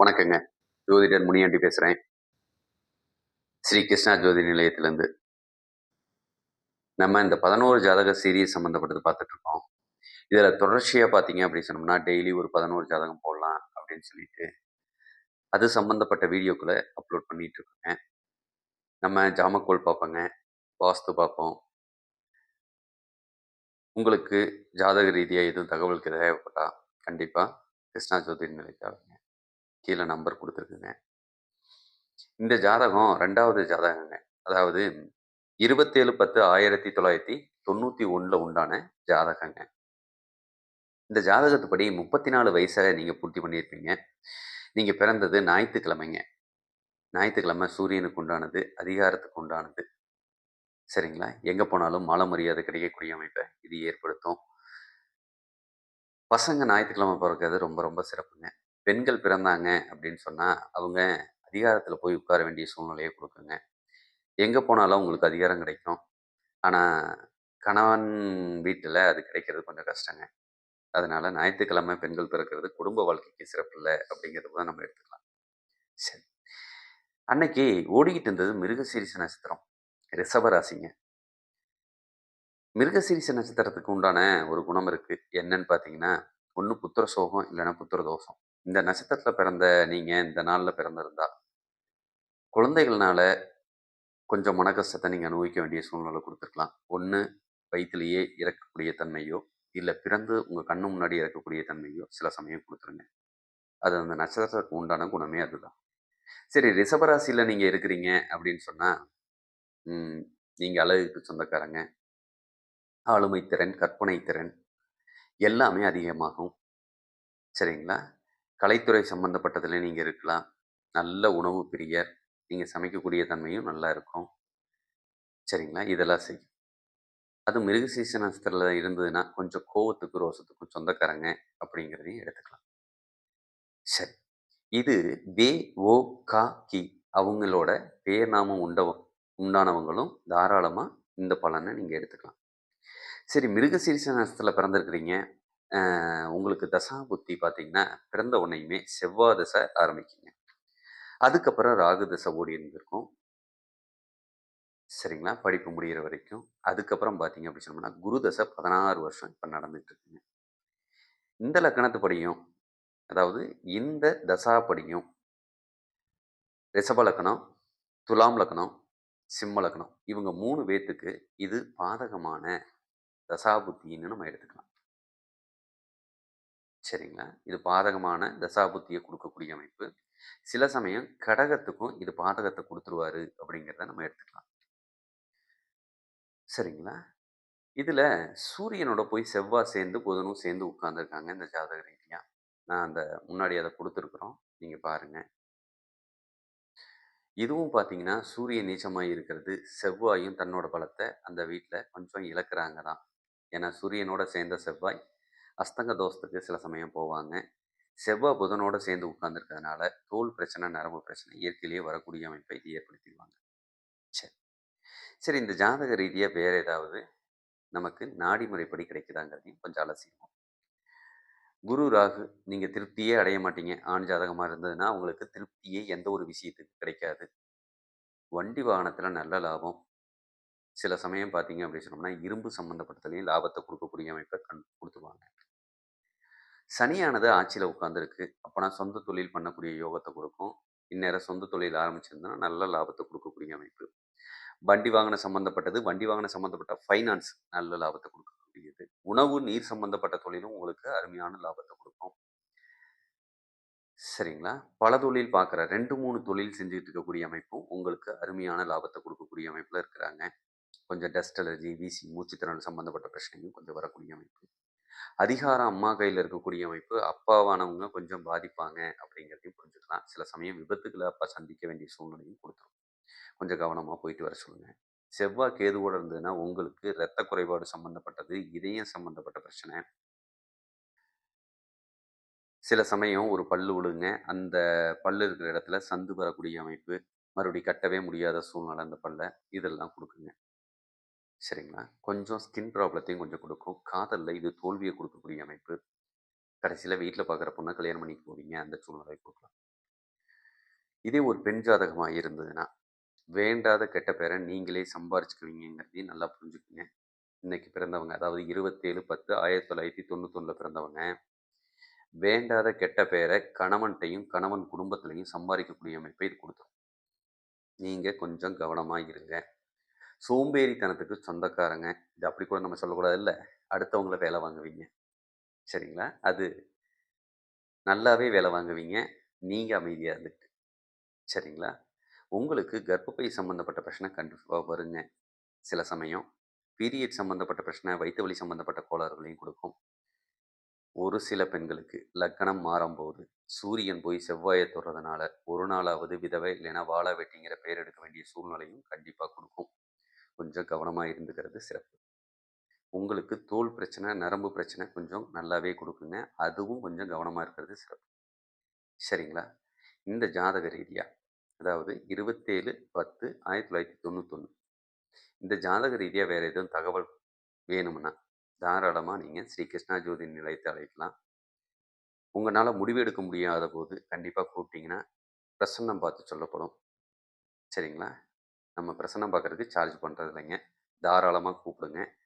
வணக்கங்க. ஜோதிடர் முனியாண்டி பேசுறேன். ஸ்ரீ கிருஷ்ணா ஜோதி நிலையத்திலேருந்து. நம்ம இந்த 11 ஜாதக சீரிஸ் சம்மந்தப்பட்டது பார்த்துட்ருக்கோம். இதில தொடர்ச்சியா பார்த்தீங்க அப்படின்னு சொன்னோம்னா, டெய்லி ஒரு 11 ஜாதகம் போடலாம் அப்படின்னு சொல்லிட்டு, அது சம்மந்தப்பட்ட வீடியோக்கள அப்லோட் பண்ணிட்டுருக்கோங்க. நம்ம ஜாமக்கோள் பார்ப்போங்க, வாஸ்து பார்ப்போம். உங்களுக்கு ஜாதக ரீதியா எதுவும் தகவலுக்கு தேவைப்பட்டா, கண்டிப்பா கிருஷ்ணா ஜோதி நிலையத்தாருங்க. கீழ நம்பர் குடுத்துருக்குங்க. இந்த ஜாதகம் 2வது ஜாதகங்க. அதாவது 27/10/1991 உண்டான ஜாதகங்க. இந்த ஜாதகத்துப்படி 34 வயச நீங்க பூர்த்தி பண்ணியிருப்பீங்க. நீங்க பிறந்தது ஞாயித்துக்கிழமைங்க. ஞாயித்துக்கிழமை சூரியனுக்கு உண்டானது, அதிகாரத்துக்கு உண்டானது. சரிங்களா? எங்க போனாலும் மான மரியாதை கிடைக்கக்கூடிய அமைப்ப இது ஏற்படுத்தும். பசங்க ஞாயித்துக்கிழமை பொறக்கிறது ரொம்ப ரொம்ப சிறப்புங்க. பெண்கள் பிறந்தாங்க அப்படின்னு சொன்னா, அவங்க அதிகாரத்தில போய் உட்கார வேண்டிய சூழ்நிலைய குடுக்குங்க. எங்க போனாலும் உங்களுக்கு அதிகாரம் கிடைக்கும். ஆனா, கணவன் வீட்டில அது கிடைக்கிறது கொஞ்சம் கஷ்டங்க. அதனால ஞாயித்துக்கிழமை பெண்கள் பிறக்கிறது குடும்ப வாழ்க்கைக்கு சிறப்பில்ல அப்படிங்கிறத கூட நம்ம எடுத்துக்கலாம். சரி. அன்னைக்கு ஓடிக்கிட்டு இருந்தது மிருகசீரிஷ நட்சத்திரம். ரிஷப ராசிங்க. மிருகசீரிஷ நட்சத்திரத்துக்கு உண்டான ஒரு குணம் இருக்கு. என்னன்னு பார்த்தீங்கன்னா, ஒண்ணு புத்திர சோகம் இல்லன்னா புத்திர தோஷம். இந்த நட்சத்திரத்தில பிறந்த நீங்க இந்த நாள்ல பிறந்திருந்தா, குழந்தைகள்னால கொஞ்சம் மனக்கஷ்டத்த நீங்க அனுபவிக்க வேண்டிய சூழ்நிலை குடுத்துருக்கலாம். ஒண்ணு வயித்திலேயே இறக்கக்கூடிய தன்மையோ, இல்ல பிறந்து உங்க கண்ணு முன்னாடி இறக்கக்கூடிய தன்மையோ சில சமயம் குடுத்துருங்க. அது அந்த நட்சத்திரத்துக்கு உண்டான குணமே அதுதான். சரி ரிஷபராசியில நீங்க இருக்கிறீங்க அப்படின்னு சொன்னா, ம் நீங்க அழகுக்கு சொந்தக்காரங்க. ஆளுமை திறன், கற்பனை திறன் எல்லாமே அதிகமாகும். சரிங்களா? கலைத்துறை சம்மந்தப்பட்டதில நீங்க இருக்கலாம். நல்ல உணவு பிரியர். நீங்க சமைக்கக்கூடிய தன்மையும் நல்லா இருக்கும். சரிங்களா? இதெல்லாம் செய்யும். அதுவும் மிருகசீரிஷ நட்சத்திரத்தில இருந்ததுன்னா, கொஞ்சம் கோவத்துக்கும், ரோசத்துக்கும் சொந்தக்காரங்க அப்படிங்கிறதையும் எடுத்துக்கலாம். சரி. இது வே, ஓ, கா, கி அவங்களோட பேர் நாமம் உண்டானவங்களும் தாராளமா இந்த பலன நீங்க எடுத்துக்கலாம். சரி மிருகசீரிஷ நட்சத்திரத்தில பிறந்திருக்கிறீங்க. உங்களுக்கு தசா புத்தி பார்த்தீங்கன்னா, பிறந்த உடனேயுமே செவ்வாய் தசை ஆரம்பிக்குங்க. அதுக்கப்புறம் ராகு தசை ஓடின்னு இருக்கும். சரிங்களா? படிப்பு முடியிற வரைக்கும். அதுக்கப்புறம் பார்த்தீங்க அப்படி சொன்னோம்னா, குரு தசை 16 வருஷம் இப்ப நடந்துட்டு இருக்குங்க. இந்த லக்கணத்துப்படியும், அதாவது இந்த தசாபடியும் ரிஷப லக்னம், துலாம் லக்னம், சிம்ம லக்னம். இவங்க 3 பேத்துக்கு இது பாதகமான தசாபுத்தின்னு நம்ம எடுத்துக்கலாம். சரிங்களா? இது பாதகமான தசாபுத்திய குடுக்கக்கூடிய அமைப்பு. சில சமயம் கடகத்துக்கும் இது பாதகத்த குடுத்துருவாரு அப்படிங்கிறத நம்ம எடுத்துக்கலாம். சரிங்களா? இதுல சூரியனோட போய் செவ்வாய் சேர்ந்து, புதனும் சேர்ந்து உட்கார்ந்துருக்காங்க இந்த ஜாதக ரீதியா. நான் அந்த முன்னாடி அத குடுத்துருக்குறோம். நீங்க பாருங்க. இதுவும் பார்த்தீங்கன்னா, சூரியன் நீச்சமாய் இருக்கிறது, செவ்வாயும் தன்னோட பலத்த அந்த வீட்ல கொஞ்சம் இழக்குறாங்க தான். ஏன்னா, சூரியனோட சேர்ந்த செவ்வாய், அஸ்தங்க தோஷத்துக்கு சில சமயம் போவாங்க. செவ்வாய் புதனோட சேர்ந்து உட்கார்ந்திருக்கிறதுனால, தோல் பிரச்சனை, நரம்பு பிரச்சனை இயற்கையிலேயே வரக்கூடிய அமைப்பை இது ஏற்படுத்திருவாங்க. சரி. சரி இந்த ஜாதக ரீதியா வேற ஏதாவது நமக்கு நாடி முறைப்படி கிடைக்குதாங்கிறதையும் கொஞ்சம் அலசிப்போம். குரு, ராகு நீங்க திருப்தியே அடைய மாட்டீங்க. ஆண் ஜாதகமா இருந்ததுன்னா, உங்களுக்கு திருப்தியே எந்த ஒரு விஷயத்துக்கு கிடைக்காது. வண்டி வாகனத்தில நல்ல லாபம். சில சமயம் பார்த்தீங்க அப்படின்னு சொன்னோம்னா, இரும்பு சம்மந்தப்பட்டதுலயும் லாபத்த குடுக்கக்கூடிய அமைப்ப குடுத்துருவாங்க. சனியானது ஆட்சியில உட்கார்ந்திருக்கு. அப்பன்னா சொந்த தொழில் பண்ணக்கூடிய யோகத்த குடுக்கும். இந்நேரம் சொந்த தொழில் ஆரம்பிச்சிருந்தா நல்ல லாபத்த குடுக்கக்கூடிய அமைப்பு. வண்டி வாகனம் சம்மந்தப்பட்ட ஃபைனான்ஸ் நல்ல லாபத்த குடுக்கக்கூடியது. உணவு, நீர் சம்மந்தப்பட்ட தொழிலும் உங்களுக்கு அருமையான லாபத்த குடுக்கும். சரிங்களா? பல தொழில் பார்க்குற 2, 3 தொழில் செஞ்சுட்டு இருக்கக்கூடிய அமைப்பும் உங்களுக்கு அருமையான லாபத்த குடுக்கக்கூடிய அமைப்புல இருக்கிறாங்க. கொஞ்சம் டஸ்ட் அலர்ஜி, வீசிங், மூச்சுத்திறன் சம்மந்தப்பட்ட பிரச்சனையும் கொஞ்சம் வரக்கூடிய அமைப்பு. அதிகாரம் அம்மா கையில இருக்கக்கூடிய அமைப்பு, அப்பாவானவங்க கொஞ்சம் பாதிப்பாங்க அப்படிங்கிறதையும் புரிஞ்சுக்கலாம். சில சமயம் விபத்துக்கள அப்பா சந்திக்க வேண்டிய சூழ்நிலையும் குடுத்துரும். கொஞ்சம் கவனமா போயிட்டு வர சொல்லுங்க. செவ்வாய் கேதுவோட இருந்ததுன்னா, உங்களுக்கு இரத்த குறைபாடு சம்மந்தப்பட்டது, இதயம் சம்மந்தப்பட்ட பிரச்சனை. சில சமயம் ஒரு பல்லு விழுங்க. அந்த பல்லு இருக்கிற இடத்துல சந்து வரக்கூடிய அமைப்பு. மறுபடியும் கட்டவே முடியாத சூழ்நிலை அந்த பல்ல. இதெல்லாம் குடுக்குங்க. சரிங்களா? கொஞ்சம் ஸ்கின் ப்ராப்ளத்தையும் கொஞ்சம் குடுக்கும். காதல்ல இது தோல்விய குடுக்கக்கூடிய அமைப்பு. கடைசியில வீட்ல பார்க்குற பொண்ண கல்யாணம் பண்ணிக்க போவீங்க. அந்த சூழ்நிலை குடுக்கலாம். இதே ஒரு பெண் ஜாதகமா இருந்ததுன்னா, வேண்டாத கெட்ட பேர நீங்களே சம்பாரிச்சுக்குவீங்கங்கிறதையும் நல்லா புரிஞ்சுக்கங்க. இன்னைக்கு பிறந்தவங்க, அதாவது 27/10/1991 பிறந்தவங்க, வேண்டாத கெட்ட பேர கணவன்ட்டயும், கணவன் குடும்பத்திலயும் சம்பாரிக்கக்கூடிய அமைப்பை இது குடுத்துரும். நீங்க கொஞ்சம் கவனமா இருங்க. சோம்பேறித்தனத்துக்கு சொந்தக்காரங்க. இது அப்படி கூட நம்ம சொல்லக்கூடாதுல்ல. அடுத்தவங்கள வேல வாங்குவீங்க. சரிங்களா? அது நல்லாவே வேல வாங்குவீங்க. நீங்க அமைதியா இருந்துட்டு. சரிங்களா? உங்களுக்கு கர்ப்பப்பை சம்மந்தப்பட்ட பிரச்சனை கண்டிப்பா வருங்க. சில சமயம். பீரியட் சம்மந்தப்பட்ட பிரச்சனை, வயித்து வலி சம்மந்தப்பட்ட கோளாறுகளையும் குடுக்கும். ஒரு சில பெண்களுக்கு லக்னம் மாறம்போது, சூரியன் போய் செவ்வாய தொடுறதுனால, ஒரு நாளாவது விதவை இல்லைன்னா வாலா வெட்டிங்கிற பேர் எடுக்க வேண்டிய சூழ்நிலையும் கண்டிப்பா குடுக்கும். கொஞ்சம் கவனமா இருந்துக்கிறது சிறப்பு. உங்களுக்கு தோல் பிரச்சனை, நரம்பு பிரச்சனை கொஞ்சம் நல்லாவே குடுக்குங்க. அதுவும் கொஞ்சம் கவனமா இருக்கிறது சிறப்பு. சரிங்களா? இந்த ஜாதக ரீதியா, அதாவது 27/10/1991 இந்த ஜாதக ரீதியா வேற எதுவும் தகவல் வேணும்னா, தாராளமா நீங்க ஸ்ரீ கிருஷ்ணா ஜோதி நிலையத்தை அழைக்கலாம். உங்கனால முடிவு எடுக்க முடியாத போது கண்டிப்பா கூப்பிட்டீங்கன்னா, பிரசன்னம் பார்த்து சொல்லப்படும். சரிங்களா? நம்ம பிரசன்னம் பார்க்கறதுக்கு சார்ஜ் பண்றது இல்லைங்க. தாராளமா கூப்பிடுங்க.